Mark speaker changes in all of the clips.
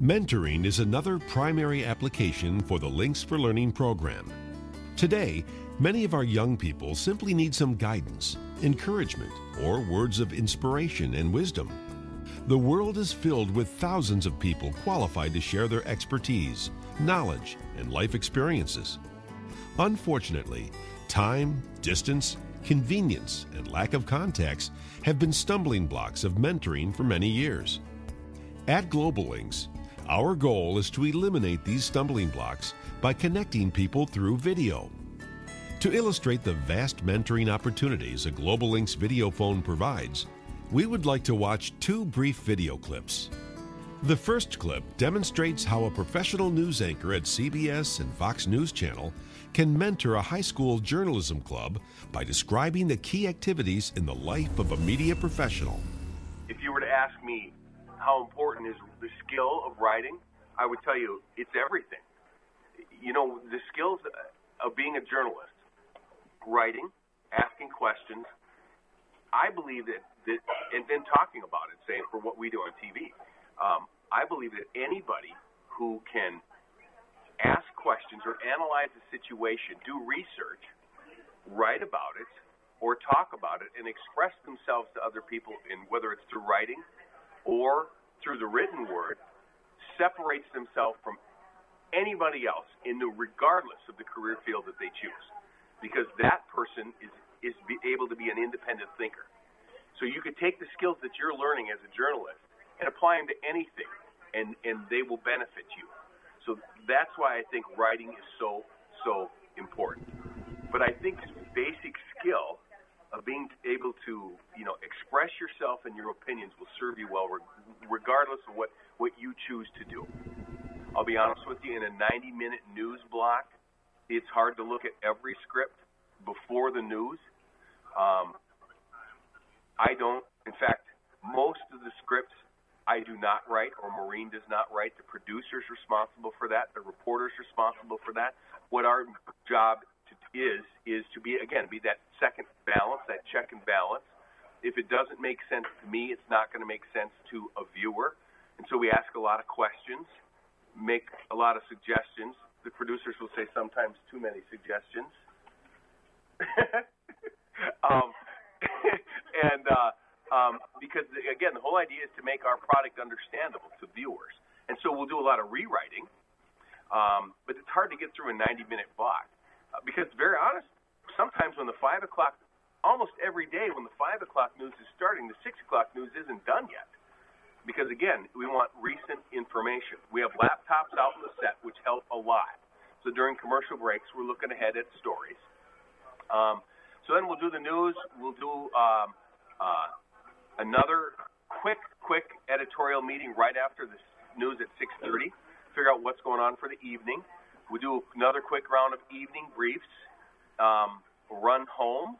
Speaker 1: Mentoring is another primary application for the Links for Learning program. Today, many of our young people simply need some guidance, encouragement, or words of inspiration and wisdom. The world is filled with thousands of people qualified to share their expertise, knowledge, and life experiences. Unfortunately, time, distance, convenience, and lack of context have been stumbling blocks of mentoring for many years. At GLOBALINX, our goal is to eliminate these stumbling blocks by connecting people through video. To illustrate the vast mentoring opportunities a GLOBALINX VideoPhone provides, we would like to watch two brief video clips. The first clip demonstrates how a professional news anchor at CBS and Fox News Channel can mentor a high school journalism club by describing the key activities in the life of a media professional.
Speaker 2: If you were to ask me how important is the skill of writing, I would tell you it's everything. You know, the skills of being a journalist, writing, asking questions, I believe that and then talking about it, say, for what we do on TV, I believe that anybody who can ask questions or analyze a situation, do research, write about it, or talk about it, and express themselves to other people, in whether it's through writing or through the written word, separates themselves from anybody else regardless of the career field that they choose, because that person is able to be an independent thinker. So you could take the skills that you're learning as a journalist and apply them to anything, and they will benefit you. So that's why I think writing is so important. But I think this basic skill of being able to, express yourself and your opinions will serve you well regardless of what you choose to do. I'll be honest with you, in a 90-minute news block, it's hard to look at every script before the news. I don't. In fact, most of the scripts I do not write, or Maureen does not write. The producer's responsible for that. The reporter's responsible for that. What our job is to be that second balance, that check and balance. If it doesn't make sense to me, it's not going to make sense to a viewer. And so we ask a lot of questions, make a lot of suggestions. The producers will say sometimes too many suggestions. Because, again, the whole idea is to make our product understandable to viewers. And so we'll do a lot of rewriting, but it's hard to get through a 90-minute block. Because, very honest, sometimes when the 5 o'clock, almost every day when the 5 o'clock news is starting, the 6 o'clock news isn't done yet. Because, again, we want recent information. We have laptops out in the set, which help a lot. So during commercial breaks, we're looking ahead at stories. So then we'll do the news. We'll do another quick editorial meeting right after the news at 6:30, figure out what's going on for the evening. We'll do another quick round of evening briefs, run home,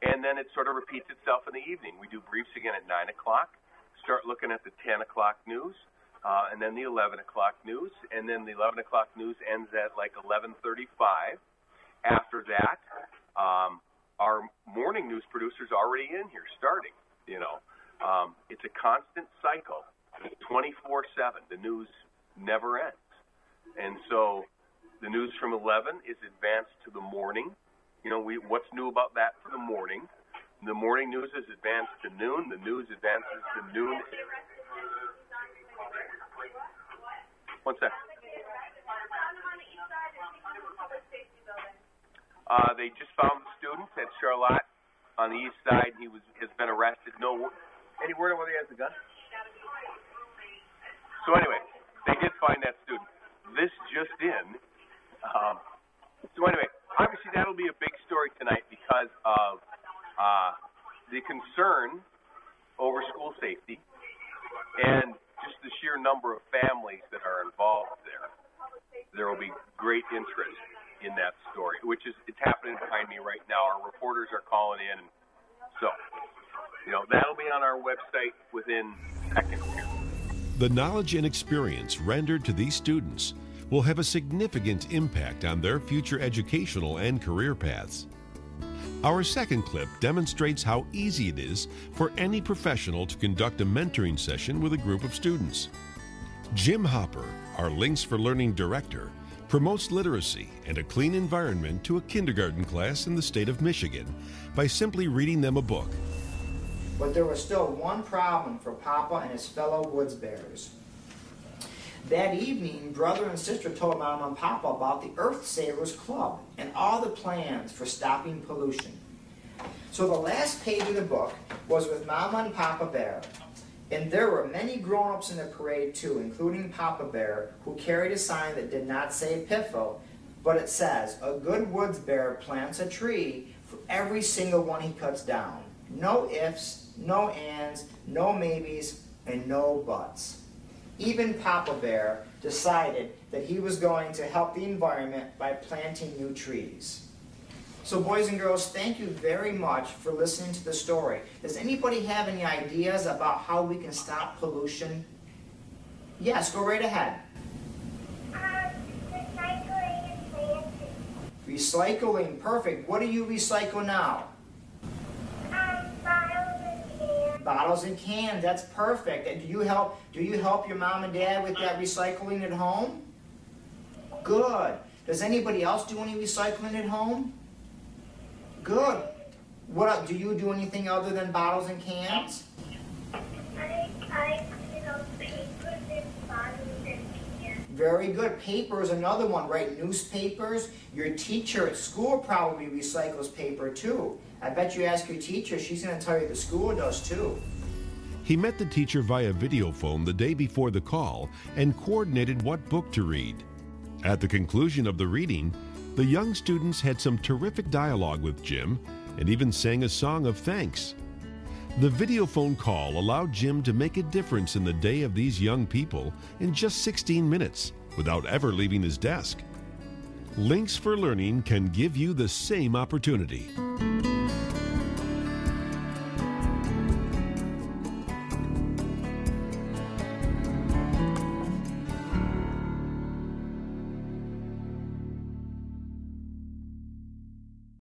Speaker 2: and then it sort of repeats itself in the evening. We do briefs again at 9 o'clock, start looking at the 10 o'clock news, and then the 11 o'clock news, and then the 11 o'clock news ends at like 11:35. After that, our morning news producer's already in here starting, It's a constant cycle, 24/7. The news never ends. And so the news from 11 is advanced to the morning. What's new about that for the morning? The morning news is advanced to noon. The news advances to noon. One sec. They just found the student at Charlotte on the east side. He has been arrested. No, any word on whether he has a gun? So anyway, they did find that student. This just in. So anyway, obviously that'll be a big story tonight because of the concern over school safety and just the sheer number of families that are involved there. There will be great interest in that story, it's happening behind me right now. Our reporters are calling in. So, that'll be on our website within seconds.
Speaker 1: The knowledge and experience rendered to these students will have a significant impact on their future educational and career paths. Our second clip demonstrates how easy it is for any professional to conduct a mentoring session with a group of students. Jim Hopper, our Links for Learning director, promotes literacy and a clean environment to a kindergarten class in the state of Michigan by simply reading them a book.
Speaker 3: But there was still one problem for Papa and his fellow woods bears. That evening, brother and sister told Mom and Papa about the Earth Savers Club and all the plans for stopping pollution. So the last page of the book was with Mama and Papa Bear. And there were many grown-ups in the parade too, including Papa Bear, who carried a sign that did not say Piffle, but it says, "A good woods bear plants a tree for every single one he cuts down. No ifs, no ands, no maybes, and no buts." Even Papa Bear decided that he was going to help the environment by planting new trees. So boys and girls, thank you very much for listening to the story. Does anybody have any ideas about how we can stop pollution? Yes, go right ahead.
Speaker 4: Recycling and planting.
Speaker 3: Recycling, perfect. What do you recycle now?
Speaker 4: Bottles and cans.
Speaker 3: Bottles and cans, that's perfect. And do you help your mom and dad with that recycling at home? Good. Does anybody else do any recycling at home? Good. What do you do anything other than bottles and cans?
Speaker 4: I papers and bottles and cans.
Speaker 3: Very good. Paper is another one, right? Newspapers. Your teacher at school probably recycles paper too. I bet you ask your teacher, she's going to tell you the school does too.
Speaker 1: He met the teacher via videophone the day before the call and coordinated what book to read. At the conclusion of the reading, the young students had some terrific dialogue with Jim and even sang a song of thanks. The videophone call allowed Jim to make a difference in the day of these young people in just 16 minutes without ever leaving his desk. Links for Learning can give you the same opportunity.